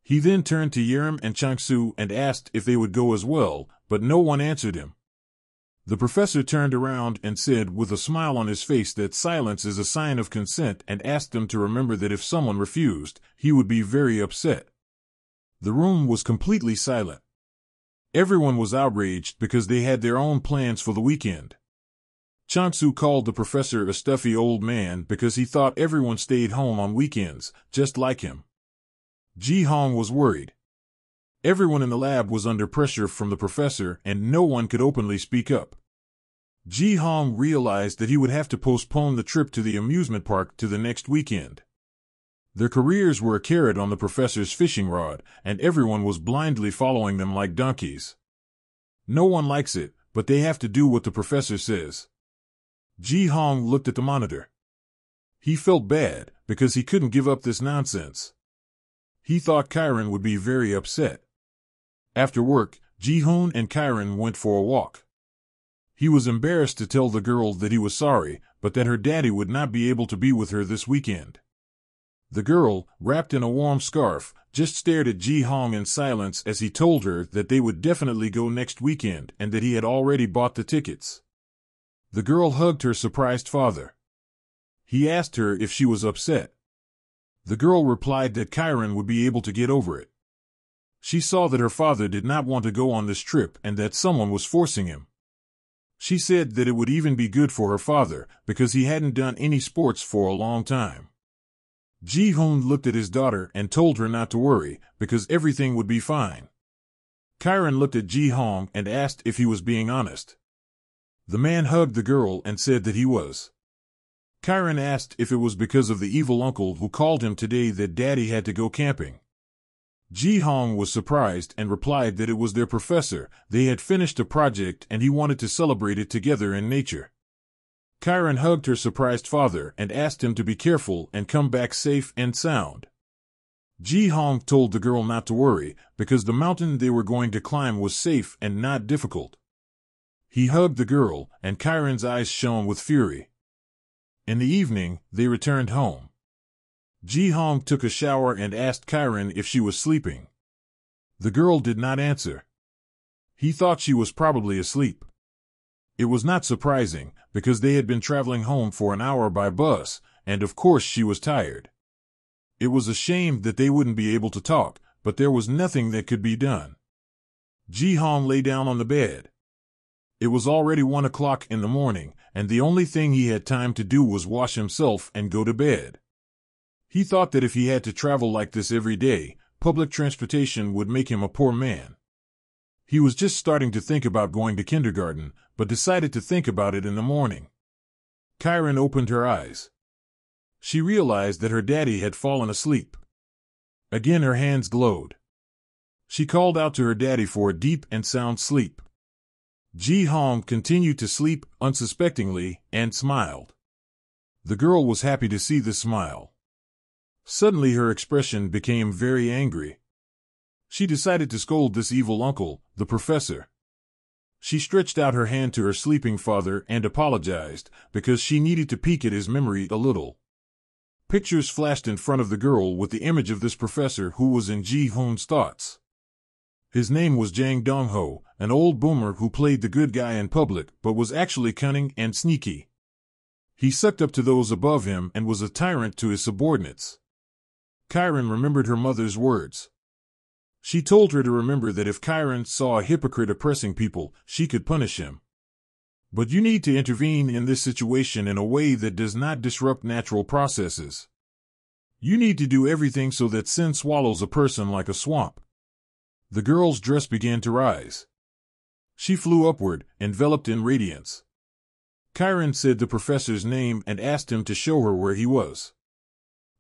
He then turned to Cherin and Chang-soo and asked if they would go as well, but no one answered him. The professor turned around and said with a smile on his face that silence is a sign of consent and asked them to remember that if someone refused, he would be very upset. The room was completely silent. Everyone was outraged because they had their own plans for the weekend. Chang-soo called the professor a stuffy old man because he thought everyone stayed home on weekends, just like him. Ji Hoon was worried. Everyone in the lab was under pressure from the professor and no one could openly speak up. Ji Hoon realized that he would have to postpone the trip to the amusement park to the next weekend. Their careers were a carrot on the professor's fishing rod, and everyone was blindly following them like donkeys. No one likes it, but they have to do what the professor says. Ji Hoon looked at the monitor. He felt bad, because he couldn't give up this nonsense. He thought Cherin would be very upset. After work, Ji Hoon and Cherin went for a walk. He was embarrassed to tell the girl that he was sorry, but that her daddy would not be able to be with her this weekend. The girl, wrapped in a warm scarf, just stared at Ji Hoon in silence as he told her that they would definitely go next weekend and that he had already bought the tickets. The girl hugged her surprised father. He asked her if she was upset. The girl replied that Cherin would be able to get over it. She saw that her father did not want to go on this trip and that someone was forcing him. She said that it would even be good for her father because he hadn't done any sports for a long time. Ji Hoon looked at his daughter and told her not to worry, because everything would be fine. Cherin looked at Ji Hoon and asked if he was being honest. The man hugged the girl and said that he was. Cherin asked if it was because of the evil uncle who called him today that Daddy had to go camping. Ji Hoon was surprised and replied that it was their professor. They had finished a project and he wanted to celebrate it together in nature. Cherin hugged her surprised father and asked him to be careful and come back safe and sound. Ji Hoon told the girl not to worry, because the mountain they were going to climb was safe and not difficult. He hugged the girl, and Cheirin's eyes shone with fury. In the evening, they returned home. Ji Hoon took a shower and asked Cherin if she was sleeping. The girl did not answer. He thought she was probably asleep. It was not surprising, because they had been traveling home for an hour by bus, and of course she was tired. It was a shame that they wouldn't be able to talk, but there was nothing that could be done. Ji Hoon lay down on the bed. It was already 1 o'clock in the morning, and the only thing he had time to do was wash himself and go to bed. He thought that if he had to travel like this every day, public transportation would make him a poor man. He was just starting to think about going to kindergarten, but decided to think about it in the morning. Cherin opened her eyes. She realized that her daddy had fallen asleep. Again her hands glowed. She called out to her daddy for a deep and sound sleep. Ji Hoon continued to sleep unsuspectingly and smiled. The girl was happy to see the smile. Suddenly her expression became very angry. She decided to scold this evil uncle, the professor. She stretched out her hand to her sleeping father and apologized, because she needed to peek at his memory a little. Pictures flashed in front of the girl with the image of this professor who was in Ji Hoon's thoughts. His name was Jang Dong-ho, an old boomer who played the good guy in public but was actually cunning and sneaky. He sucked up to those above him and was a tyrant to his subordinates. Cherin remembered her mother's words. She told her to remember that if Cherin saw a hypocrite oppressing people, she could punish him. But you need to intervene in this situation in a way that does not disrupt natural processes. You need to do everything so that sin swallows a person like a swamp. The girl's dress began to rise. She flew upward, enveloped in radiance. Cherin said the professor's name and asked him to show her where he was.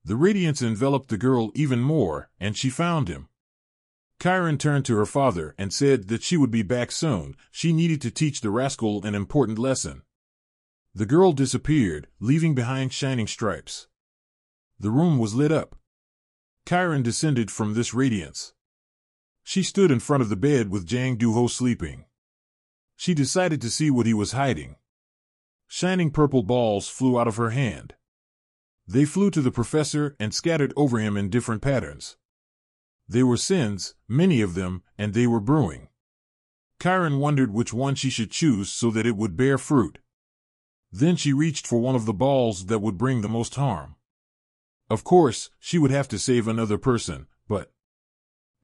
The radiance enveloped the girl even more, and she found him. Cherin turned to her father and said that she would be back soon. She needed to teach the rascal an important lesson. The girl disappeared, leaving behind shining stripes. The room was lit up. Cherin descended from this radiance. She stood in front of the bed with Jang Do-ho sleeping. She decided to see what he was hiding. Shining purple balls flew out of her hand. They flew to the professor and scattered over him in different patterns. They were sins, many of them, and they were brewing. Cherin wondered which one she should choose so that it would bear fruit. Then she reached for one of the balls that would bring the most harm. Of course, she would have to save another person, but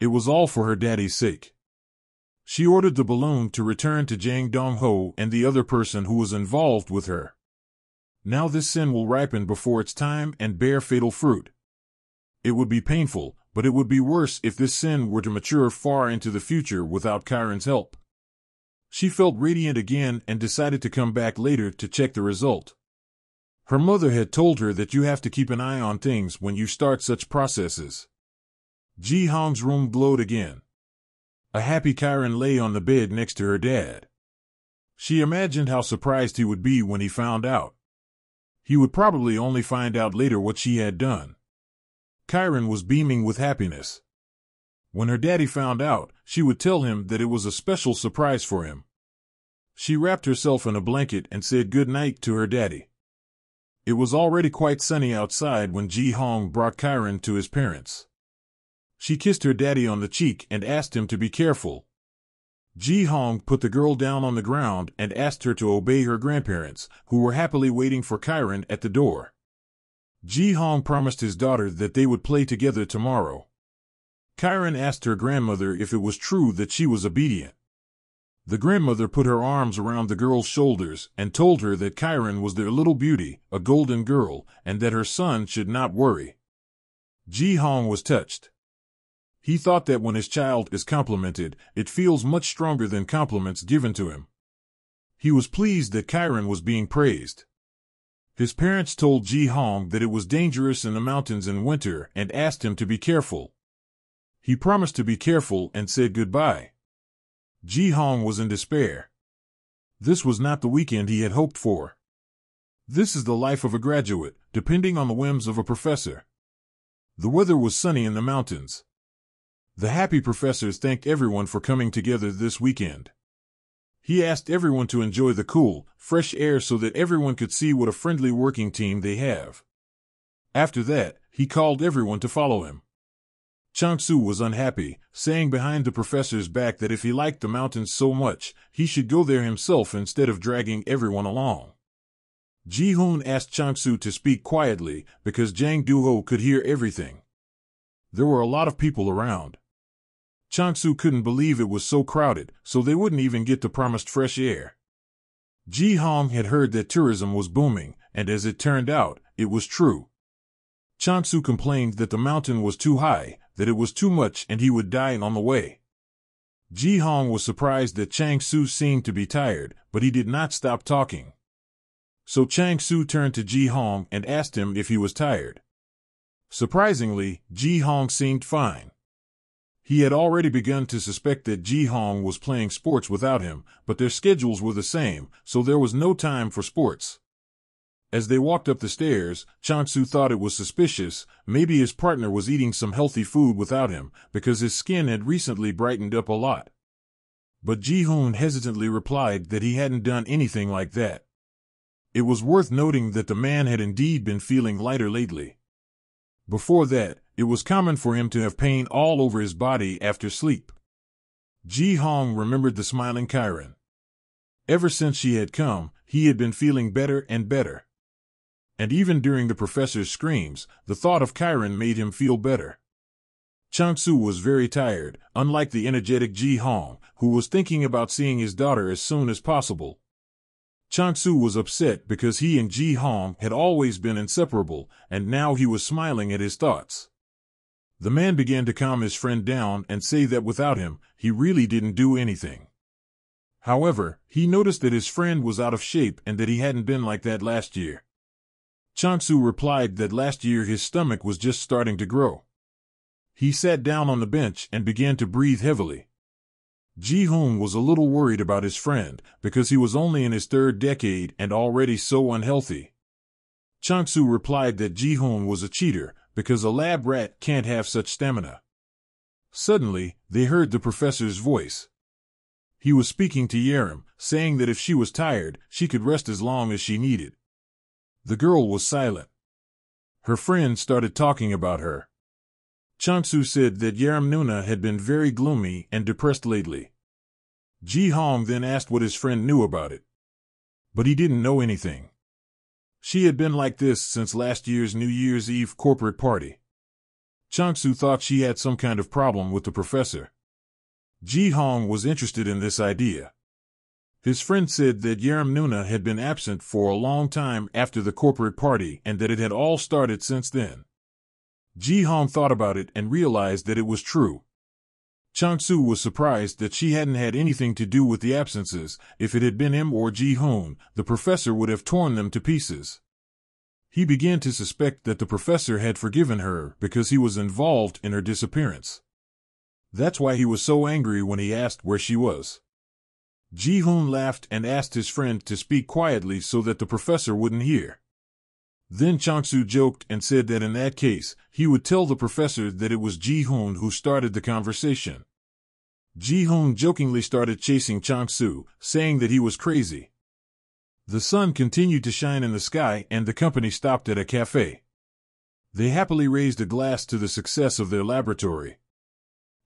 it was all for her daddy's sake. She ordered the balloon to return to Jang Dong-ho and the other person who was involved with her. Now this sin will ripen before its time and bear fatal fruit. It would be painful, but it would be worse if this sin were to mature far into the future without Cheirin's help. She felt radiant again and decided to come back later to check the result. Her mother had told her that you have to keep an eye on things when you start such processes. Ji Hoon's room glowed again. A happy Cherin lay on the bed next to her dad. She imagined how surprised he would be when he found out. He would probably only find out later what she had done. Cherin was beaming with happiness. When her daddy found out, she would tell him that it was a special surprise for him. She wrapped herself in a blanket and said good night to her daddy. It was already quite sunny outside when Ji Hoon brought Cherin to his parents. She kissed her daddy on the cheek and asked him to be careful. Ji Hoon put the girl down on the ground and asked her to obey her grandparents, who were happily waiting for Cherin at the door. Ji Hoon promised his daughter that they would play together tomorrow. Cherin asked her grandmother if it was true that she was obedient. The grandmother put her arms around the girl's shoulders and told her that Cherin was their little beauty, a golden girl, and that her son should not worry. Ji Hoon was touched. He thought that when his child is complimented, it feels much stronger than compliments given to him. He was pleased that Cherin was being praised. His parents told Ji Hoon that it was dangerous in the mountains in winter and asked him to be careful. He promised to be careful and said goodbye. Ji Hoon was in despair. This was not the weekend he had hoped for. This is the life of a graduate, depending on the whims of a professor. The weather was sunny in the mountains. The happy professors thanked everyone for coming together this weekend. He asked everyone to enjoy the cool, fresh air so that everyone could see what a friendly working team they have. After that, he called everyone to follow him. Chang-soo was unhappy, saying behind the professor's back that if he liked the mountains so much, he should go there himself instead of dragging everyone along. Ji Hoon asked Chang-soo to speak quietly because Jang Do-ho could hear everything. There were a lot of people around. Chang-soo couldn't believe it was so crowded, so they wouldn't even get the promised fresh air. Ji Hoon had heard that tourism was booming, and as it turned out, it was true. Chang-soo complained that the mountain was too high, that it was too much and he would die on the way. Ji Hoon was surprised that Chang-soo seemed to be tired, but he did not stop talking. So Chang-soo turned to Ji Hoon and asked him if he was tired. Surprisingly, Ji Hoon seemed fine. He had already begun to suspect that Ji Hoon was playing sports without him, but their schedules were the same, so there was no time for sports. As they walked up the stairs, Chang-soo thought it was suspicious. Maybe his partner was eating some healthy food without him, because his skin had recently brightened up a lot. But Ji Hoon hesitantly replied that he hadn't done anything like that. It was worth noting that the man had indeed been feeling lighter lately. Before that, it was common for him to have pain all over his body after sleep. Ji Hoon remembered the smiling Cherin. Ever since she had come, he had been feeling better and better. And even during the professor's screams, the thought of Cherin made him feel better. Chang-soo was very tired, unlike the energetic Ji Hoon, who was thinking about seeing his daughter as soon as possible. Chang-soo was upset because he and Ji Hoon had always been inseparable, and now he was smiling at his thoughts. The man began to calm his friend down and say that without him, he really didn't do anything. However, he noticed that his friend was out of shape and that he hadn't been like that last year. Chang-soo replied that last year his stomach was just starting to grow. He sat down on the bench and began to breathe heavily. Ji Hoon was a little worried about his friend because he was only in his third decade and already so unhealthy. Chang-soo replied that Ji Hoon was a cheater because a lab rat can't have such stamina. Suddenly, they heard the professor's voice. He was speaking to Yerim, saying that if she was tired, she could rest as long as she needed. The girl was silent. Her friend started talking about her. Chang-soo said that Yerim Nuna had been very gloomy and depressed lately. Ji Hoon then asked what his friend knew about it. But he didn't know anything. She had been like this since last year's New Year's Eve corporate party. Chang-soo thought she had some kind of problem with the professor. Ji Hoon was interested in this idea. His friend said that Yerim Nuna had been absent for a long time after the corporate party and that it had all started since then. Ji Hoon thought about it and realized that it was true. Chang-soo was surprised that she hadn't had anything to do with the absences. If it had been him or Ji Hoon, the professor would have torn them to pieces. He began to suspect that the professor had forgiven her because he was involved in her disappearance. That's why he was so angry when he asked where she was. Ji Hoon laughed and asked his friend to speak quietly so that the professor wouldn't hear. Then Chang-soo joked and said that in that case, he would tell the professor that it was Ji Hoon who started the conversation. Ji Hoon jokingly started chasing Chang-soo, saying that he was crazy. The sun continued to shine in the sky and the company stopped at a cafe. They happily raised a glass to the success of their laboratory.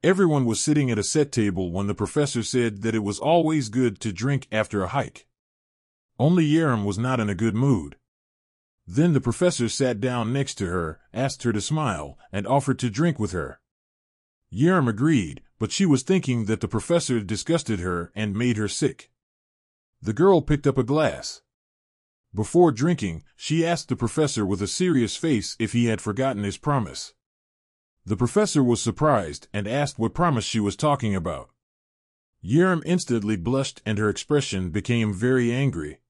Everyone was sitting at a set table when the professor said that it was always good to drink after a hike. Only Yerim was not in a good mood. Then the professor sat down next to her, asked her to smile, and offered to drink with her. Yerim agreed, but she was thinking that the professor disgusted her and made her sick. The girl picked up a glass. Before drinking, she asked the professor with a serious face if he had forgotten his promise. The professor was surprised and asked what promise she was talking about. Yerim instantly blushed and her expression became very angry.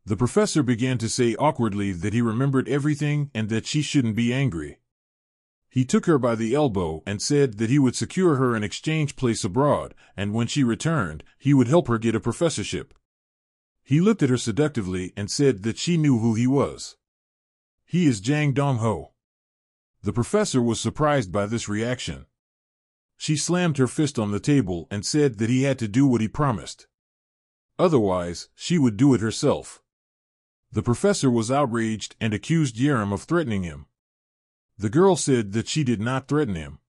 The professor began to say awkwardly that he remembered everything and that she shouldn't be angry. He took her by the elbow and said that he would secure her an exchange place abroad, and when she returned, he would help her get a professorship. He looked at her seductively and said that she knew who he was. He is Jang Dong-ho. The professor was surprised by this reaction. She slammed her fist on the table and said that he had to do what he promised. Otherwise, she would do it herself. The professor was outraged and accused Yerim of threatening him. The girl said that she did not threaten him.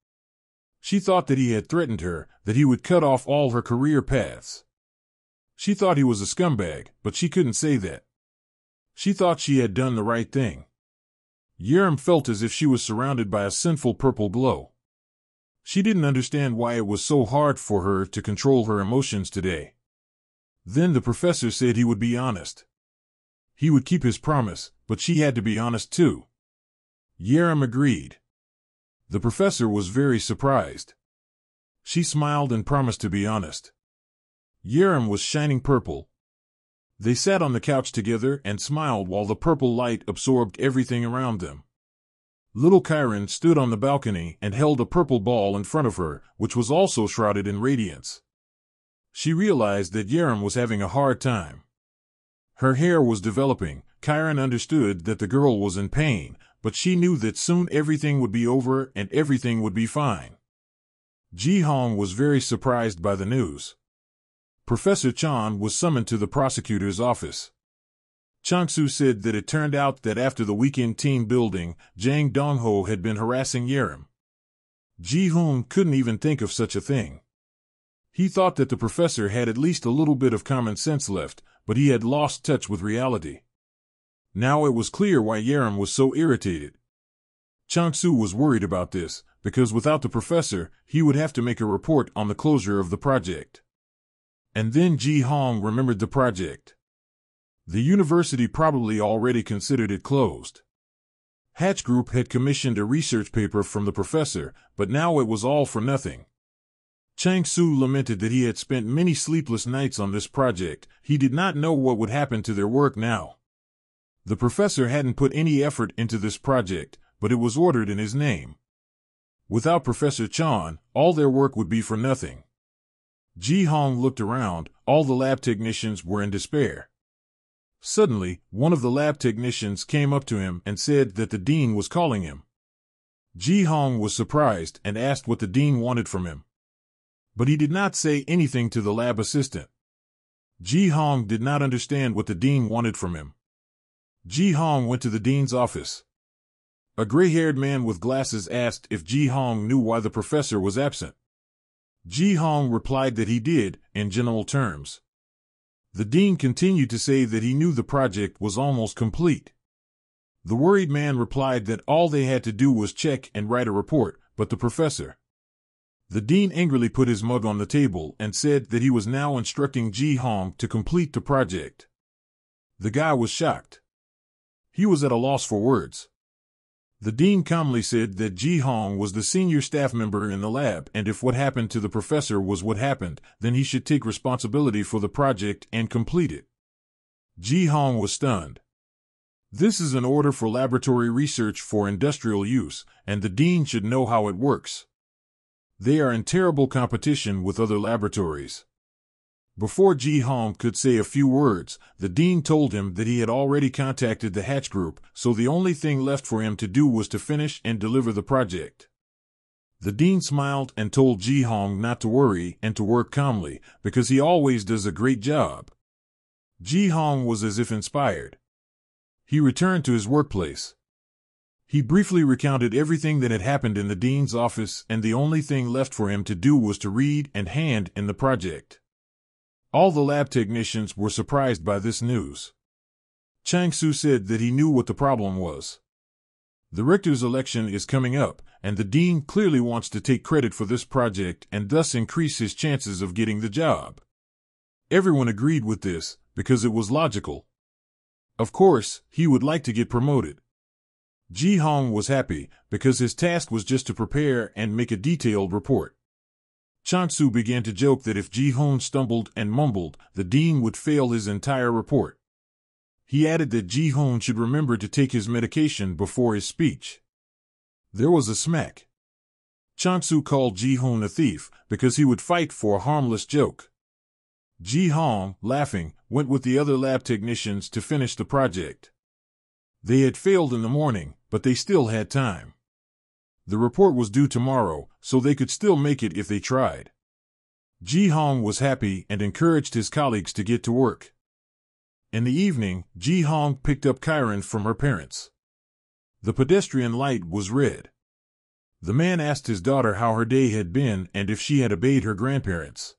She thought that he had threatened her, that he would cut off all her career paths. She thought he was a scumbag, but she couldn't say that. She thought she had done the right thing. Yerim felt as if she was surrounded by a sinful purple glow. She didn't understand why it was so hard for her to control her emotions today. Then the professor said he would be honest. He would keep his promise, but she had to be honest too. Yerim agreed. The professor was very surprised. She smiled and promised to be honest. Yerim was shining purple. They sat on the couch together and smiled while the purple light absorbed everything around them. Little Cherin stood on the balcony and held a purple ball in front of her, which was also shrouded in radiance. She realized that Yerim was having a hard time. Her hair was developing. Cherin understood that the girl was in pain, but she knew that soon everything would be over and everything would be fine. Ji Hoon was very surprised by the news. Professor Chan was summoned to the prosecutor's office. Chang-soo said that it turned out that after the weekend team building, Jang Dong-ho had been harassing Yerim. Ji Hoon couldn't even think of such a thing. He thought that the professor had at least a little bit of common sense left, but he had lost touch with reality. Now it was clear why Yerim was so irritated. Chang-Soo was worried about this, because without the professor, he would have to make a report on the closure of the project. And then Ji Hoon remembered the project. The university probably already considered it closed. Hatch Group had commissioned a research paper from the professor, but now it was all for nothing. Chang-Soo lamented that he had spent many sleepless nights on this project. He did not know what would happen to their work now. The professor hadn't put any effort into this project, but it was ordered in his name. Without Professor Chan, all their work would be for nothing. Ji Hoon looked around. All the lab technicians were in despair. Suddenly, one of the lab technicians came up to him and said that the dean was calling him. Ji Hoon was surprised and asked what the dean wanted from him. But he did not say anything to the lab assistant. Ji Hoon did not understand what the dean wanted from him. Ji Hoon went to the dean's office. A gray-haired man with glasses asked if Ji Hoon knew why the professor was absent. Ji Hoon replied that he did, in general terms. The dean continued to say that he knew the project was almost complete. The worried man replied that all they had to do was check and write a report, but the professor. The dean angrily put his mug on the table and said that he was now instructing Ji Hoon to complete the project. The guy was shocked. He was at a loss for words. The dean calmly said that Ji Hoon was the senior staff member in the lab, and if what happened to the professor was what happened, then he should take responsibility for the project and complete it. Ji Hoon was stunned. This is an order for laboratory research for industrial use, and the dean should know how it works. They are in terrible competition with other laboratories. Before Ji Hoon could say a few words, the dean told him that he had already contacted the Hatch Group, so the only thing left for him to do was to finish and deliver the project. The dean smiled and told Ji Hoon not to worry and to work calmly, because he always does a great job. Ji Hoon was as if inspired. He returned to his workplace. He briefly recounted everything that had happened in the dean's office, and the only thing left for him to do was to read and hand in the project. All the lab technicians were surprised by this news. Chang-Soo said that he knew what the problem was. The rector's election is coming up, and the dean clearly wants to take credit for this project and thus increase his chances of getting the job. Everyone agreed with this, because it was logical. Of course, he would like to get promoted. Ji Hoon was happy, because his task was just to prepare and make a detailed report. Chang-Soo began to joke that if Ji Hoon stumbled and mumbled, the dean would fail his entire report. He added that Ji Hoon should remember to take his medication before his speech. There was a smack. Chang-Soo called Ji Hoon a thief, because he would fight for a harmless joke. Ji Hoon, laughing, went with the other lab technicians to finish the project. They had failed in the morning, but they still had time. The report was due tomorrow, so they could still make it if they tried. Ji Hoon was happy and encouraged his colleagues to get to work. In the evening, Ji Hoon picked up Cherin from her parents. The pedestrian light was red. The man asked his daughter how her day had been and if she had obeyed her grandparents.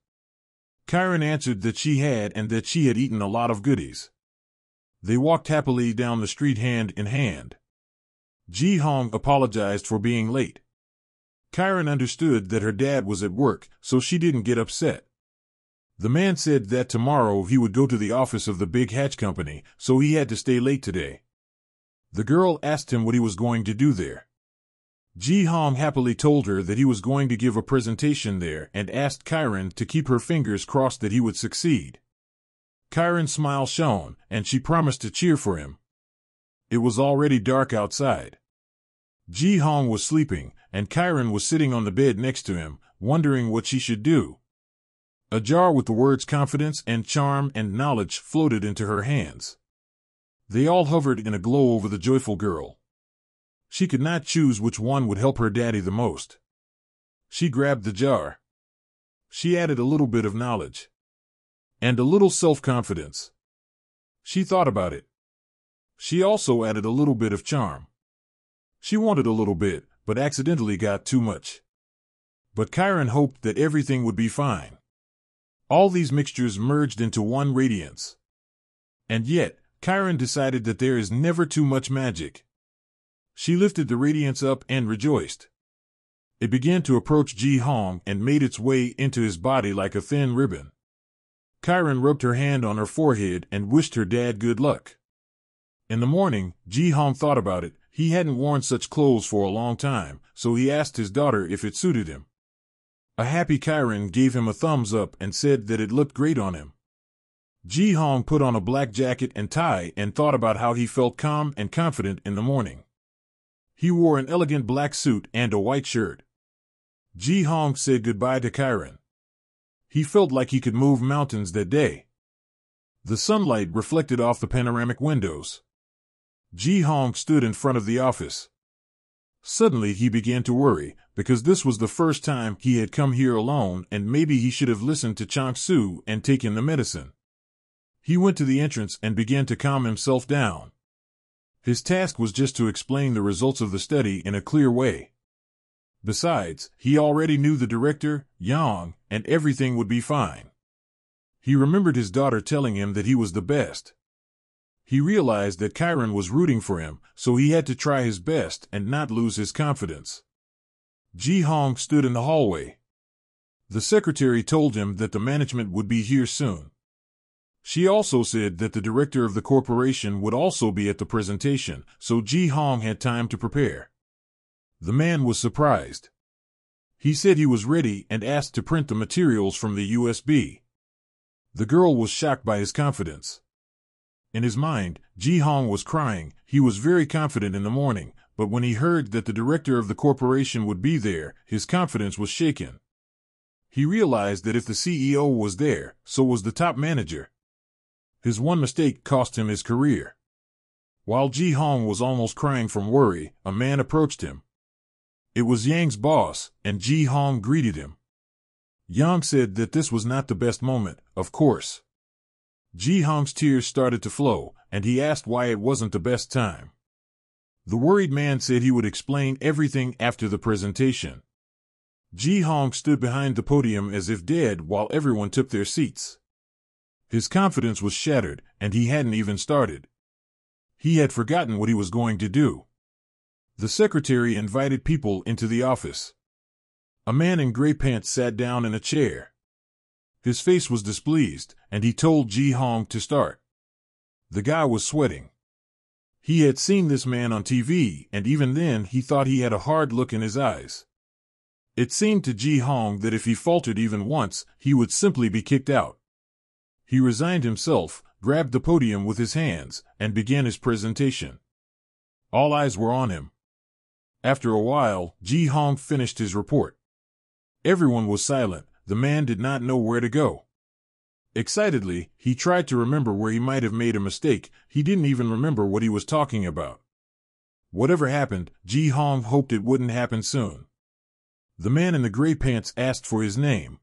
Cherin answered that she had and that she had eaten a lot of goodies. They walked happily down the street hand in hand. Ji Hoon apologized for being late. Cherin understood that her dad was at work, so she didn't get upset. The man said that tomorrow he would go to the office of the big hatch company, so he had to stay late today. The girl asked him what he was going to do there. Ji Hoon happily told her that he was going to give a presentation there and asked Cherin to keep her fingers crossed that he would succeed. Cherin's smile shone, and she promised to cheer for him. It was already dark outside. Ji Hoon was sleeping, and Cherin was sitting on the bed next to him, wondering what she should do. A jar with the words confidence and charm and knowledge floated into her hands. They all hovered in a glow over the joyful girl. She could not choose which one would help her daddy the most. She grabbed the jar. She added a little bit of knowledge. And a little self-confidence. She thought about it. She also added a little bit of charm. She wanted a little bit, but accidentally got too much. But Cherin hoped that everything would be fine. All these mixtures merged into one radiance. And yet, Cherin decided that there is never too much magic. She lifted the radiance up and rejoiced. It began to approach Ji Hoon and made its way into his body like a thin ribbon. Cherin rubbed her hand on her forehead and wished her dad good luck. In the morning, Ji Hoon thought about it. He hadn't worn such clothes for a long time, so he asked his daughter if it suited him. A happy Cherin gave him a thumbs up and said that it looked great on him. Ji Hoon put on a black jacket and tie and thought about how he felt calm and confident in the morning. He wore an elegant black suit and a white shirt. Ji Hoon said goodbye to Cherin. He felt like he could move mountains that day. The sunlight reflected off the panoramic windows. Ji Hoon stood in front of the office. Suddenly he began to worry, because this was the first time he had come here alone and maybe he should have listened to Chang-Su and taken the medicine. He went to the entrance and began to calm himself down. His task was just to explain the results of the study in a clear way. Besides, he already knew the director, Yang, and everything would be fine. He remembered his daughter telling him that he was the best. He realized that Cherin was rooting for him, so he had to try his best and not lose his confidence. Ji Hoon stood in the hallway. The secretary told him that the management would be here soon. She also said that the director of the corporation would also be at the presentation, so Ji Hoon had time to prepare. The man was surprised. He said he was ready and asked to print the materials from the USB. The girl was shocked by his confidence. In his mind, Ji Hoon was crying. He was very confident in the morning, but when he heard that the director of the corporation would be there, his confidence was shaken. He realized that if the CEO was there, so was the top manager. His one mistake cost him his career. While Ji Hoon was almost crying from worry, a man approached him. It was Yang's boss, and Ji Hoon greeted him. Yang said that this was not the best moment, of course. Ji Hoon's tears started to flow, and he asked why it wasn't the best time. The worried man said he would explain everything after the presentation. Ji Hoon stood behind the podium as if dead while everyone took their seats. His confidence was shattered, and he hadn't even started. He had forgotten what he was going to do. The secretary invited people into the office. A man in gray pants sat down in a chair. His face was displeased, and he told Ji Hoon to start. The guy was sweating. He had seen this man on TV, and even then he thought he had a hard look in his eyes. It seemed to Ji Hoon that if he faltered even once, he would simply be kicked out. He resigned himself, grabbed the podium with his hands, and began his presentation. All eyes were on him. After a while, Ji Hoon finished his report. Everyone was silent. The man did not know where to go. Excitedly, he tried to remember where he might have made a mistake. He didn't even remember what he was talking about. Whatever happened, Ji Hoon hoped it wouldn't happen soon. The man in the gray pants asked for his name.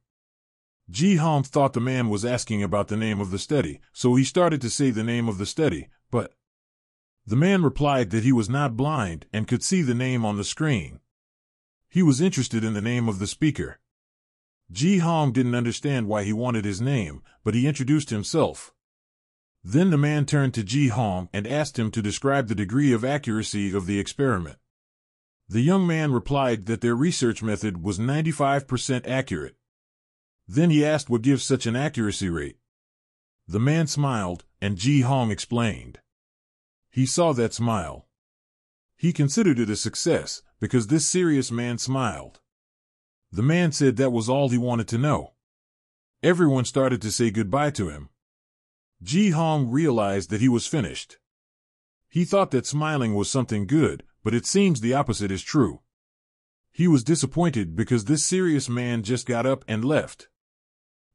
Ji Hoon thought the man was asking about the name of the study, so he started to say the name of the study, but the man replied that he was not blind and could see the name on the screen. He was interested in the name of the speaker. Ji Hoon didn't understand why he wanted his name, but he introduced himself. Then the man turned to Ji Hoon and asked him to describe the degree of accuracy of the experiment. The young man replied that their research method was 95% accurate. Then he asked what gives such an accuracy rate. The man smiled, and Ji Hoon explained. He saw that smile. He considered it a success, because this serious man smiled. The man said that was all he wanted to know. Everyone started to say goodbye to him. Ji Hoon realized that he was finished. He thought that smiling was something good, but it seems the opposite is true. He was disappointed because this serious man just got up and left.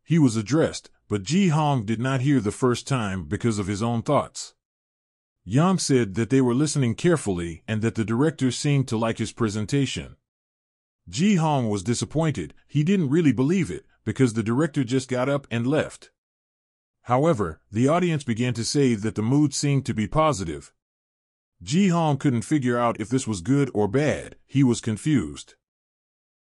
He was addressed, but Ji Hoon did not hear the first time because of his own thoughts. Yang said that they were listening carefully and that the director seemed to like his presentation. Ji Hoon was disappointed. He didn't really believe it, because the director just got up and left. However, the audience began to say that the mood seemed to be positive. Ji Hoon couldn't figure out if this was good or bad. He was confused.